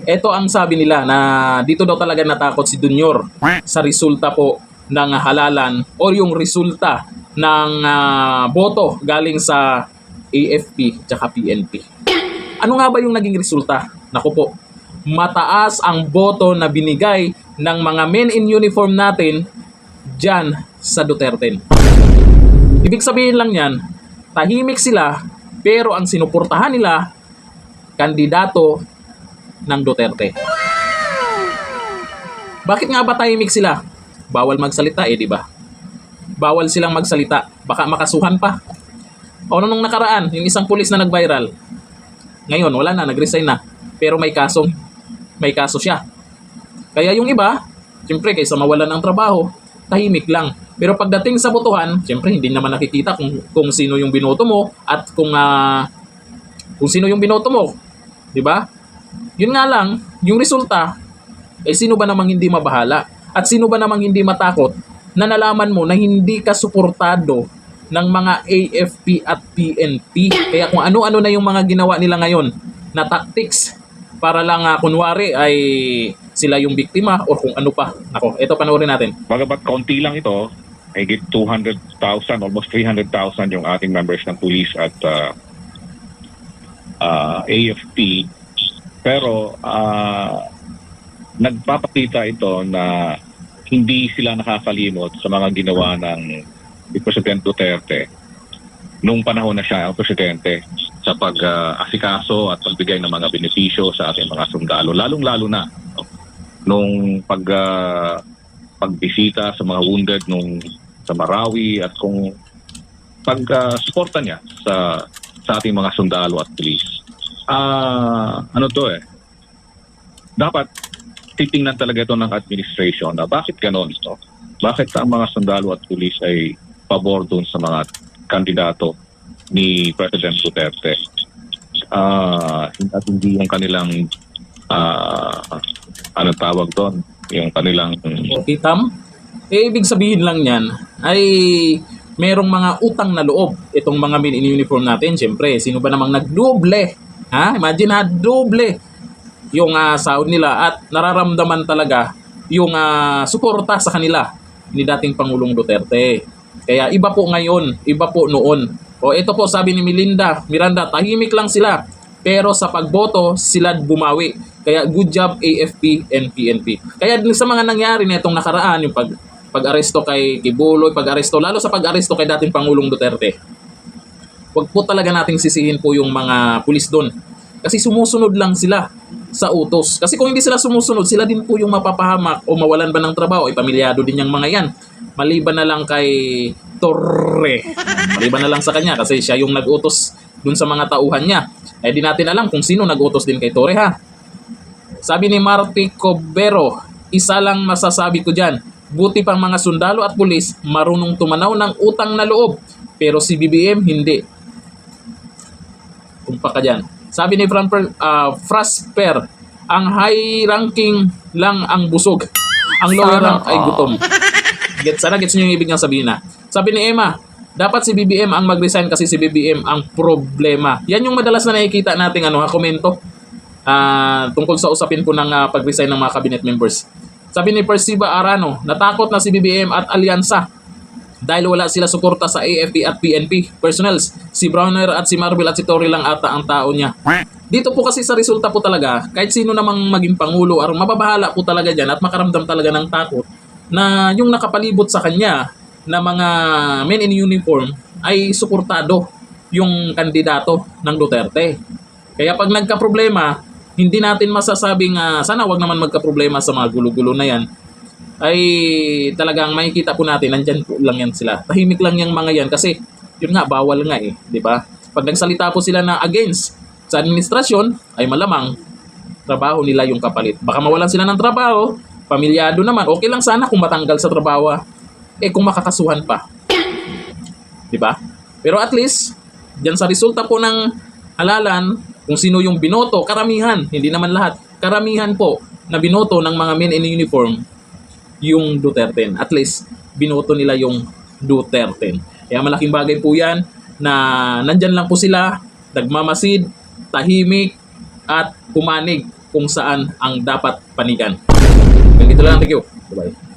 Ito ang sabi nila na dito daw talaga natakot si Junior sa resulta po ng halalan o yung resulta ng boto galing sa AFP at PNP. Ano nga ba yung naging resulta? Naku po, mataas ang boto na binigay ng mga men in uniform natin dyan sa Duterte. Ibig sabihin lang yan, tahimik sila pero ang sinuportahan nila, kandidato ng Duterte. Bakit nga ba tahimik sila? Bawal magsalita di ba? Bawal silang magsalita, baka makasuhan pa. O nung nakaraan, yung isang pulis na nag-viral, ngayon wala na, nag-resign na. Pero may kaso siya. Kaya yung iba, siyempre kaysa mawalan ng trabaho, tahimik lang. Pero pagdating sa botohan, siyempre hindi naman nakikita kung sino yung binoto mo at kung sino yung binoto mo. Di ba? Yun nga lang, yung resulta, sino ba namang hindi mabahala? At sino ba namang hindi matakot na nalaman mo na hindi ka suportado ng mga AFP at PNP? Kaya kung ano-ano na yung mga ginawa nila ngayon na tactics para lang kunwari ay sila yung biktima o kung ano pa. Ako, ito panoorin natin. Bagamat kaunti lang ito, higit 200,000, almost 300,000 yung ating members ng police at AFP. Pero nagpapakita ito na hindi sila nakakalimot sa mga ginawa ng Presidente Duterte nung panahon na siya ang presidente sa pag-asikaso at pagbigay ng mga benepisyo sa ating mga sundalo. Lalong-lalo na nung pagbisita sa mga wounded sa Marawi at kung pag-suporta niya sa ating mga sundalo at police. Dapat titingnan talaga ito ng administration na bakit ganon ito? Bakit ang mga sundalo at pulis ay pabor doon sa mga kandidato ni President Duterte? Hindi yung kanilang anong tawag doon? Yung kanilang Kitam? Ibig sabihin lang yan ay merong mga utang na loob itong mga men in uniform natin. Siyempre, sino ba namang nagdoble? Imagine doble yung sahod nila at nararamdaman talaga yung suporta sa kanila ni dating Pangulong Duterte. Kaya iba po ngayon, iba po noon. O ito po sabi ni Miranda, tahimik lang sila pero sa pagboto sila bumawi. Kaya good job AFP and PNP. Kaya sa mga nangyari nitong nakaraan, yung pag-aresto kay Kibuloy, lalo sa pag-aresto kay dating Pangulong Duterte, wag po talaga nating sisihin po yung mga pulis doon. Kasi sumusunod lang sila sa utos. Kasi kung hindi sila sumusunod, sila din po yung mapapahamak o mawalan ba ng trabaho. Pamilyado din yung mga yan. Maliban na lang kay Torre. Maliban na lang sa kanya kasi siya yung nag-utos dun sa mga tauhan niya. Di natin alam kung sino nag-utos din kay Torre Sabi ni Marty Cobero, isa lang masasabi ko dyan. Buti pang mga sundalo at pulis marunong tumanaw ng utang na loob. Pero si BBM hindi. Kumpa ka dyan. Sabi ni Frasper, ang high ranking lang ang busog. Ang lower rank ay gutom. Gets nyo yung ibig niyang sabihin na. Sabi ni Emma, dapat si BBM ang mag-resign kasi si BBM ang problema. Yan yung madalas na nakikita nating komento tungkol sa usapin po ng pag-resign ng mga cabinet members. Sabi ni Perciba Arano, natakot na si BBM at Alyansa dahil wala sila suporta sa AFP at PNP personnels. Si Browner at si Marvel at si Tory lang ata ang tao niya. Dito po kasi sa resulta po talaga, kahit sino namang maging pangulo, mababahala po talaga dyan at makaramdam talaga ng takot na yung nakapalibot sa kanya na mga men in uniform ay suportado yung kandidato ng Duterte. Kaya pag nagka-problema, hindi natin masasabing sana wag naman magka-problema sa mga gulo-gulo na yan. Ay talagang makikita po natin, nandyan po lang yan sila. Tahimik lang yung mga yan kasi yun nga, bawal nga di ba? Pag nagsalita po sila na against sa administrasyon, ay malamang trabaho nila yung kapalit. Baka mawalan sila ng trabaho, pamilyado naman, okay lang sana kung matanggal sa trabaho, kung makakasuhan pa. Di ba? Pero at least, dyan sa resulta po ng halalan, kung sino yung binoto, karamihan, hindi naman lahat, karamihan po na binoto ng mga men in uniform, yung Duterte. At least, binoto nila yung Duterte. Kaya malaking bagay po yan na nandyan lang po sila, nagmamasid, tahimik, at pumanig kung saan ang dapat panigan. Ganito lang, thank you. Bye-bye.